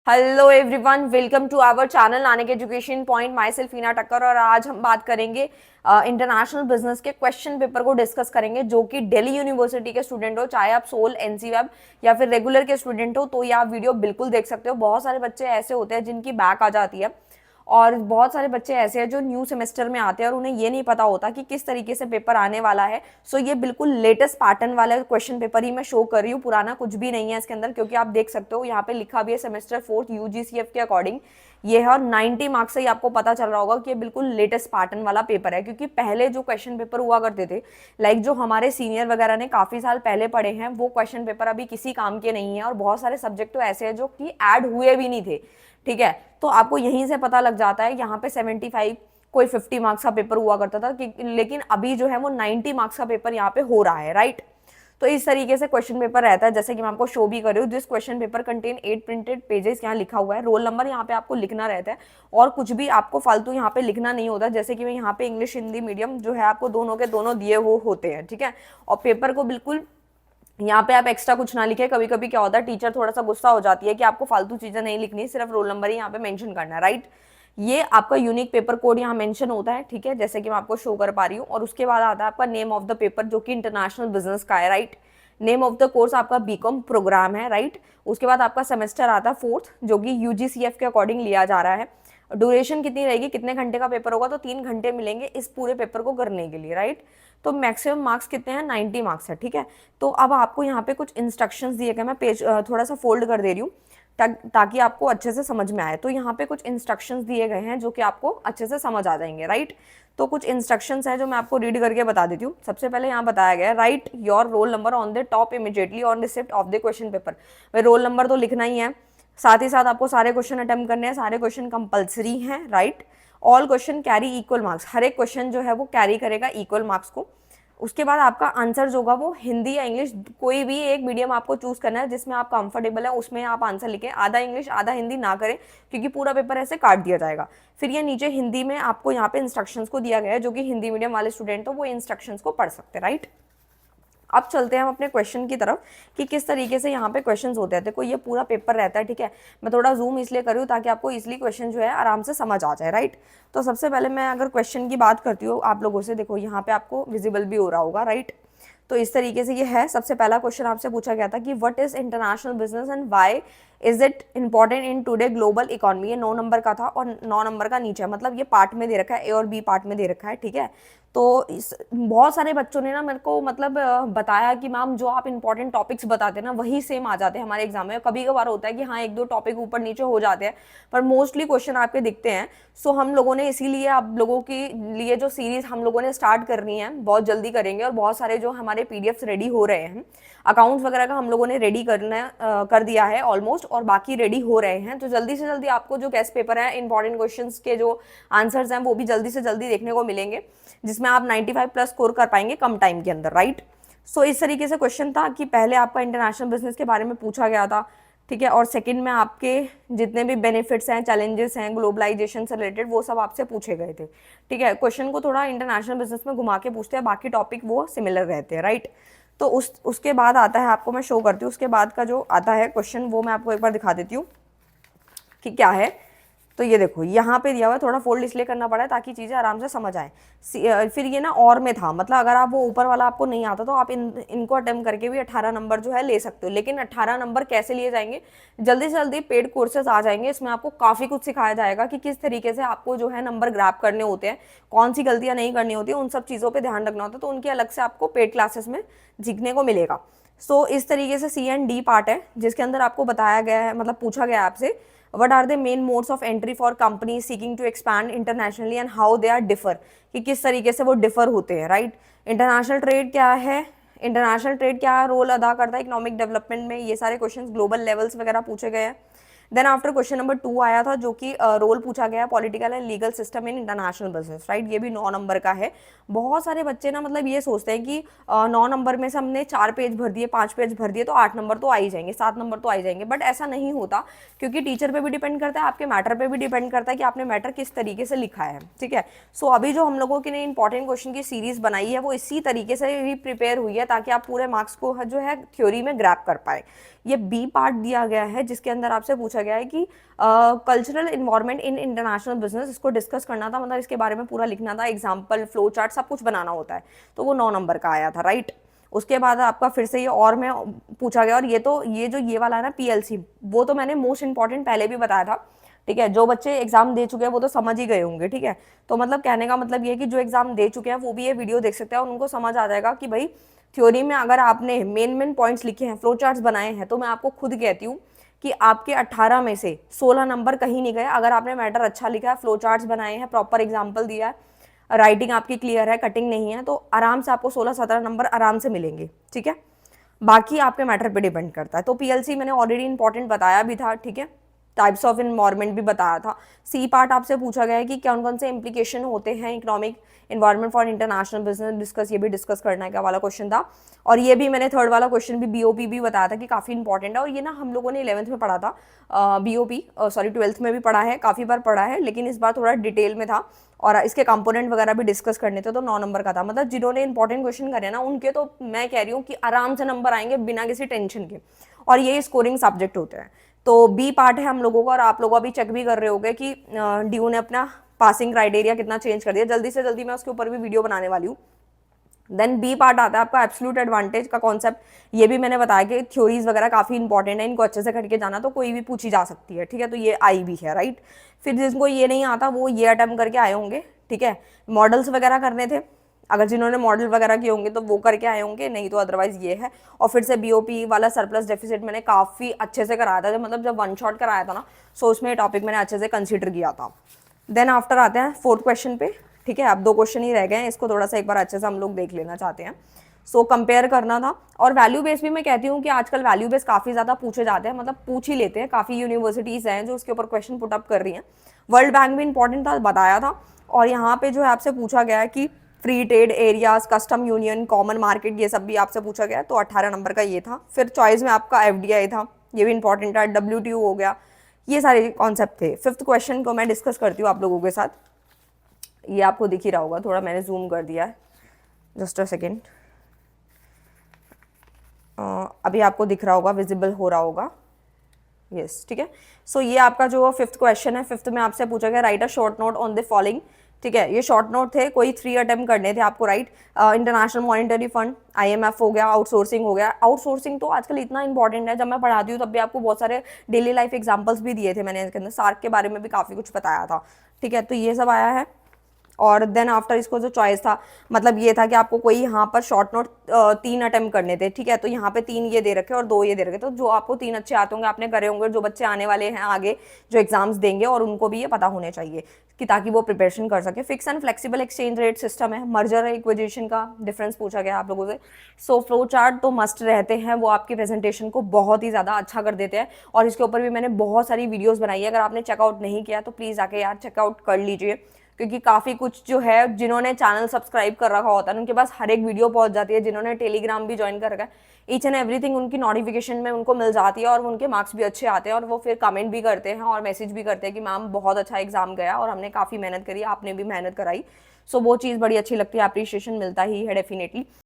Hello everyone, welcome to our channel Nanak education point. Myself Heena Thakkar और आज हम बात करेंगे इंटरनेशनल बिजनेस के क्वेश्चन पेपर को डिस्कस करेंगे जो कि दिल्ली यूनिवर्सिटी के स्टूडेंट हो, चाहे आप सोल एनसी वेब या फिर रेगुलर के स्टूडेंट हो, तो ये आप वीडियो बिल्कुल देख सकते हो। बहुत सारे बच्चे ऐसे होते हैं जिनकी बैक आ जाती है और बहुत सारे बच्चे ऐसे हैं जो न्यू सेमेस्टर में आते हैं और उन्हें ये नहीं पता होता कि किस तरीके से पेपर आने वाला है। सो ये बिल्कुल लेटेस्ट पैटर्न वाला क्वेश्चन पेपर ही मैं शो कर रही हूँ, पुराना कुछ भी नहीं है इसके अंदर, क्योंकि आप देख सकते हो यहाँ पे लिखा भी है सेमेस्टर 4 यूजीसीएफ के अकॉर्डिंग ये है। और 90 मार्क्स से ही आपको पता चल रहा होगा कि ये बिल्कुल लेटेस्ट पैटर्न वाला पेपर है, क्योंकि पहले जो क्वेश्चन पेपर हुआ करते थे, लाइक जो हमारे सीनियर वगैरह ने काफी साल पहले पढ़े हैं, वो क्वेश्चन पेपर अभी किसी काम के नहीं है। और बहुत सारे सब्जेक्ट तो ऐसे हैं जो कि ऐड हुए भी नहीं थे, ठीक है। तो आपको यहीं से पता लग जाता है। यहाँ पे 75 कोई 50 मार्क्स का पेपर हुआ करता था लेकिन अभी जो है वो 90 मार्क्स का पेपर यहाँ पे हो रहा है, राइट। तो इस तरीके से क्वेश्चन पेपर रहता है, जैसे कि मैं आपको शो भी कर रही हूँ। This question paper contain 8 printed pages, यहाँ लिखा हुआ है। रोल नंबर यहाँ पे आपको लिखना रहता है और कुछ भी आपको फालतू यहाँ पे लिखना नहीं होता। जैसे कि मैं यहाँ पे इंग्लिश हिंदी मीडियम जो है आपको दोनों के दोनों दिए वो होते हैं, ठीक है। और पेपर को बिल्कुल यहाँ पे आप एक्स्ट्रा कुछ ना लिखे। कभी कभी क्या होता है, टीचर थोड़ा सा गुस्सा हो जाती है कि आपको फालतू चीजें नहीं लिखनी, सिर्फ रोल नंबर ही यहाँ पे मेंशन करना है, राइट। ये आपका यूनिक पेपर कोड यहाँ मेंशन होता है, ठीक है, जैसे कि मैं आपको शो कर पा रही हूँ। और उसके बाद आता है आपका नेम ऑफ द पेपर जो कि इंटरनेशनल बिजनेस का है, right. Name of the course आपका बीकॉम प्रोग्राम है, राइट। उसके बाद आपका सेमेस्टर आता है 4th जो कि यूजीसीएफ के अकॉर्डिंग लिया जा रहा है। ड्यूरेशन कितनी रहेगी, कितने घंटे का पेपर होगा, तो 3 घंटे मिलेंगे इस पूरे पेपर को करने के लिए, राइट। तो मैक्सिमम मार्क्स कितने हैं, 90 मार्क्स है, ठीक है। तो अब आपको यहाँ पे कुछ इंस्ट्रक्शंस दिए गए, मैं पेज थोड़ा सा फोल्ड कर दे रही हूँ ताकि आपको अच्छे से समझ में आए। तो यहाँ पे कुछ इंस्ट्रक्शंस दिए गए हैं जो कि आपको अच्छे से समझ आ जाएंगे, राइट। तो कुछ इंस्ट्रक्शंस हैं जो मैं आपको रीड करके बता देती हूँ। सबसे पहले यहाँ बताया गया है, right your roll number on the top immediately on receipt of the question paper. भाई रोल नंबर तो लिखना ही है, साथ ही साथ आपको सारे क्वेश्चन अटेम्प्ट करने हैं, सारे क्वेश्चन कंपलसरी हैं, right. All question carry equal marks, हर एक क्वेश्चन जो है वो कैरी करेगा इक्वल मार्क्स को। उसके बाद आपका आंसर जो होगा वो हिंदी या इंग्लिश, कोई भी एक मीडियम आपको चूज करना है जिसमें आप कंफर्टेबल है, उसमें आप आंसर लिखें। आधा इंग्लिश आधा हिंदी ना करें, क्योंकि पूरा पेपर ऐसे काट दिया जाएगा। फिर ये नीचे हिंदी में आपको यहाँ पे इंस्ट्रक्शंस को दिया गया है, जो कि हिंदी मीडियम वाले स्टूडेंट हो वो इंस्ट्रक्शंस को पढ़ सकते हैं, राइट। अब चलते हैं हम अपने क्वेश्चन की तरफ कि किस तरीके से यहाँ पे क्वेश्चंस होते हैं। देखो ये पूरा पेपर रहता है, ठीक है। मैं थोड़ा जूम इसलिए कर रही हूँ ताकि आपको इसलिए क्वेश्चन जो है आराम से समझ आ जाए, राइट। तो सबसे पहले मैं अगर क्वेश्चन की बात करती हूँ आप लोगों से, देखो यहाँ पे आपको विजिबल भी हो रहा होगा, राइट। तो इस तरीके से ये है। सबसे पहला क्वेश्चन आपसे पूछा गया था कि what is international business and why is it important in today global economy. ये 9 नंबर का था और 9 नंबर का नीचे, मतलब ये पार्ट में दे रखा है, ए और बी पार्ट में दे रखा है, ठीक है। तो बहुत सारे बच्चों ने ना मेरे को मतलब बताया कि मैम जो आप इंपॉर्टेंट टॉपिक्स बताते हैं ना वही सेम आ जाते हैं हमारे एग्जाम में। कभी कभार होता है कि हाँ 1-2 टॉपिक ऊपर नीचे हो जाते हैं, पर मोस्टली क्वेश्चन आपके दिखते हैं। सो हम लोगों ने इसीलिए आप लोगों के लिए जो सीरीज हम लोगों ने स्टार्ट करनी है बहुत जल्दी करेंगे। और बहुत सारे जो हमारे पीडीएफ्स रेडी हो रहे हैं, अकाउंट्स वगैरह का हम लोगों ने रेडी करना कर दिया है ऑलमोस्ट, और बाकी रेडी हो रहे हैं। तो जल्दी से जल्दी आपको जो गेस्ट पेपर है, इंपॉर्टेंट क्वेश्चंस के जो आंसर्स हैं वो भी जल्दी से जल्दी देखने को मिलेंगे, जिसमें आप 95 प्लस स्कोर कर पाएंगे कम टाइम के अंदर, राइट। सो इस तरीके से क्वेश्चन था कि पहले आपका इंटरनेशनल बिजनेस के बारे में पूछा गया था, ठीक है। और सेकंड में आपके जितने भी बेनिफिट्स हैं, चैलेंजेस हैं ग्लोबलाइजेशन से रिलेटेड, वो सब आपसे पूछे गए थे, ठीक है। क्वेश्चन को थोड़ा इंटरनेशनल बिजनेस में घुमा के पूछते हैं, बाकी टॉपिक वो सिमिलर रहते हैं, राइट। तो उसके बाद आता है, आपको मैं शो करती हूँ उसके बाद का जो आता है क्वेश्चन, वो मैं आपको एक बार दिखा देती हूँ कि क्या है। तो ये देखो यहाँ पे दिया हुआ है, थोड़ा फोल्ड इसलिए करना पड़ा है ताकि चीज़ें आराम से समझ आए। फिर ये ना और में था, मतलब अगर आप वो ऊपर वाला आपको नहीं आता तो आप इनको अटेम्प्ट करके भी 18 नंबर जो है ले सकते हो। लेकिन 18 नंबर कैसे लिए जाएंगे, जल्दी से जल्दी पेड कोर्सेज आ जाएंगे, इसमें आपको काफ़ी कुछ सिखाया जाएगा कि किस तरीके से आपको जो है नंबर ग्रैब करने होते हैं, कौन सी गलतियाँ नहीं करनी होती है, उन सब चीज़ों पर ध्यान रखना होता है। तो उनकी अलग से आपको पेड क्लासेस में सीखने को मिलेगा। सो इस तरीके से सी एंड डी पार्ट है, जिसके अंदर आपको बताया गया है, मतलब पूछा गया है आपसे what are the main modes of entry for companies seeking to expand internationally and how they are differ, कि किस तरीके से वो डिफर होते हैं, राइट। इंटरनेशनल ट्रेड क्या है, इंटरनेशनल ट्रेड क्या रोल अदा करता है इकोनॉमिक डेवलपमेंट में, ये सारे क्वेश्चंस ग्लोबल लेवल्स वगैरह पूछे गए हैं। देन आफ्टर क्वेश्चन नंबर 2 आया था जो कि रोल पूछा गया political and legal system in international business, right. ये भी 9 नंबर का है। बहुत सारे बच्चे ना मतलब ये सोचते हैं कि 9 नंबर में से हमने 4 पेज भर दिए, 5 पेज भर दिए तो 8 नंबर तो आ ही जाएंगे, 7 नंबर तो आ ही जाएंगे, बट ऐसा नहीं होता, क्योंकि टीचर पे भी डिपेंड करता है, आपके मैटर पे भी डिपेंड करता है कि आपने मैटर किस तरीके से लिखा है, ठीक है। सो अभी जो हम लोगों की ने इंपॉर्टेंट क्वेश्चन की सीरीज बनाई है वो इसी तरीके से ही प्रिपेयर हुई है ताकि आप पूरे मार्क्स को जो है थ्योरी में ग्रैप कर पाए। ये बी पार्ट दिया गया है जिसके अंदर आपसे पूछा पूछा गया है कि cultural environment in international business, इसको डिस्कस करना था, मतलब इसके बारे में पूरा लिखना था, एग्जाम्पल, फ्लो चार्ट, सब कुछ बनाना होता है, तो वो 9 नंबर का आया था, राइट। उसके बाद आपका फिर से ये और में पूछा गया, और ये तो ये जो ये वाला है ना पीएलसी, वो तो मैंने मोस्ट इंपॉर्टेंट पहले भी बताया था, ठीक है। जो बच्चे एग्जाम दे चुके हैं वो तो समझ ही गए होंगे, ठीक है। तो मतलब कहने का मतलब ये है कि जो एग्जाम दे चुके हैं वो भी ये वीडियो देख सकते हैं और उनको समझ आ जाएगा कि भाई थ्योरी में अगर आपने मेन पॉइंट्स लिखे हैं, फ्लो चार्ट्स बनाए हैं, तो मैं आपको खुद कहती हूँ कि आपके 18 में से 16 नंबर कहीं नहीं गए अगर आपने मैटर अच्छा लिखा है, फ्लो चार्ट्स बनाए हैं, प्रॉपर एग्जाम्पल दिया है, राइटिंग आपकी क्लियर है, कटिंग नहीं है, तो आराम से आपको 16-17 नंबर आराम से मिलेंगे, ठीक है। बाकी आपके मैटर पे डिपेंड करता है। तो पीएलसी मैंने ऑलरेडी इंपॉर्टेंट बताया भी था, ठीक है। टाइप्स ऑफ इन्वायरमेंट भी बताया था। सी पार्ट आपसे पूछा गया है कि कौन कौन से इंप्लीकेशन होते हैं economic environment for international business discuss, ये भी डिस्कस करना है क्या वाला क्वेश्चन था। और ये भी मैंने थर्ड वाला क्वेश्चन भी बीओपी भी बताया था कि काफ़ी इंपॉर्टेंट है, और ये ना हम लोगों ने 11th में पढ़ा था, बीओपी सॉरी 12th में भी पढ़ा है, काफ़ी बार पढ़ा है, लेकिन इस बार थोड़ा डिटेल में था और इसके कंपोनेंट वगैरह भी डिस्कस करने थे, तो 9 नंबर का था। मतलब जिन्होंने इंपॉर्टेंट क्वेश्चन करे ना उनके तो मैं कह रही हूँ कि आराम से नंबर आएंगे बिना किसी टेंशन के, और ये स्कोरिंग सब्जेक्ट होते हैं। तो बी पार्ट है हम लोगों का, और आप लोग अभी चेक भी कर रहे होंगे कि ड्यू ने अपना पासिंग क्राइटेरिया कितना चेंज कर दिया, जल्दी से जल्दी मैं उसके ऊपर भी वीडियो बनाने वाली हूँ। देन बी पार्ट आता है आपका एब्सोल्यूट एडवांटेज का कॉन्सेप्ट, ये भी मैंने बताया कि थ्योरीज वगैरह काफ़ी इंपॉर्टेंट है, इनको अच्छे से करके जाना, तो कोई भी पूछी जा सकती है, ठीक है। तो ये आई भी है, राइट। फिर जिनको ये नहीं आता वो ये अटेम्प्ट करके आए होंगे, ठीक है। मॉडल्स वगैरह करने थे, अगर जिन्होंने मॉडल वगैरह किए होंगे तो वो करके आए होंगे, नहीं तो अदरवाइज ये है। और फिर से बीओपी वाला सरप्लस डेफिसिट मैंने काफ़ी अच्छे से कराया था, मतलब जब वन शॉट कराया था ना, सो उसमें टॉपिक मैंने अच्छे से कंसिडर किया था। देन आफ्टर आते हैं फोर्थ क्वेश्चन पे, ठीक है। अब 2 क्वेश्चन ही रह गए हैं, इसको थोड़ा सा एक बार अच्छे से हम लोग देख लेना चाहते हैं। सो कंपेयर करना था, और वैल्यू बेस भी मैं कहती हूँ कि आजकल वैल्यू बेस काफ़ी ज़्यादा पूछे जाते हैं, मतलब पूछ ही लेते हैं, काफ़ी यूनिवर्सिटीज़ हैं जो उसके ऊपर क्वेश्चन पुट अप कर रही हैं। वर्ल्ड बैंक भी इंपॉर्टेंट था, बताया था। और यहाँ पे जो है आपसे पूछा गया है कि free trade areas, custom union, common market, ये सब भी आपसे पूछा गया है, तो 18 नंबर का ये था। फिर चॉइस में आपका एफडीआई था, ये भी इंपॉर्टेंट है, डब्ल्यूटीओ हो गया, ये सारे कॉन्सेप्ट थे। फिफ्थ क्वेश्चन को मैं डिस्कस करती हूँ आप लोगों के साथ, ये आपको दिख ही रहा होगा, थोड़ा मैंने जूम कर दिया है, जस्ट अ सेकेंड। अभी आपको दिख रहा होगा, विजिबल हो रहा होगा, यस, ठीक है। सो ये आपका जो फिफ्थ क्वेश्चन है, फिफ्थ में आपसे पूछा गया right a short note on the following, ठीक है। ये शॉर्ट नोट थे, कोई 3 अटेम्प्ट करने थे आपको, right. International monetary fund, IMF हो गया, आउटसोर्सिंग हो गया। आउटसोर्सिंग तो आजकल इतना इंपॉर्टेंट है, जब मैं पढ़ाती हूँ तब भी आपको बहुत सारे डेली लाइफ एग्जाम्पल्स भी दिए थे मैंने, इसके अंदर सार्क के बारे में भी काफ़ी कुछ बताया था, ठीक है। तो ये सब आया है। और देन आफ्टर इसको जो चॉइस था, मतलब ये था कि आपको कोई यहाँ पर शॉर्ट नोट 3 अटेम्प्ट करने थे, ठीक है। तो यहाँ पे 3 ये दे रखे और 2 ये दे रखे, तो जो आपको 3 अच्छे आते होंगे आपने करे होंगे, जो बच्चे आने वाले हैं आगे जो एग्जाम्स देंगे, और उनको भी ये पता होने चाहिए कि ताकि वो प्रिपरेशन कर सके। Fix and flexible exchange rate system है, मर्जर एक्विजिशन का डिफरेंस पूछा गया आप लोगों से। सो फ्लो चार्ट तो मस्ट रहते हैं, वो आपकी प्रेजेंटेशन को बहुत ही ज़्यादा अच्छा कर देते हैं, और इसके ऊपर भी मैंने बहुत सारी वीडियोज़ बनाई है, अगर आपने चेकआउट नहीं किया तो प्लीज़ आके यार चेकआउट कर लीजिए, क्योंकि काफ़ी कुछ जो है जिन्होंने चैनल सब्सक्राइब कर रखा होता है उनके पास हर एक वीडियो पहुंच जाती है, जिन्होंने टेलीग्राम भी ज्वाइन कर रखा है, ईच एंड एवरीथिंग उनकी नोटिफिकेशन में उनको मिल जाती है, और उनके मार्क्स भी अच्छे आते हैं, और वो फिर कमेंट भी करते हैं और मैसेज भी करते हैं कि मैम बहुत अच्छा एग्जाम गया और हमने काफ़ी मेहनत करी, आपने भी मेहनत कराई। सो वो चीज़ बड़ी अच्छी लगती है, अप्रिशिएशन मिलता ही है डेफिनेटली।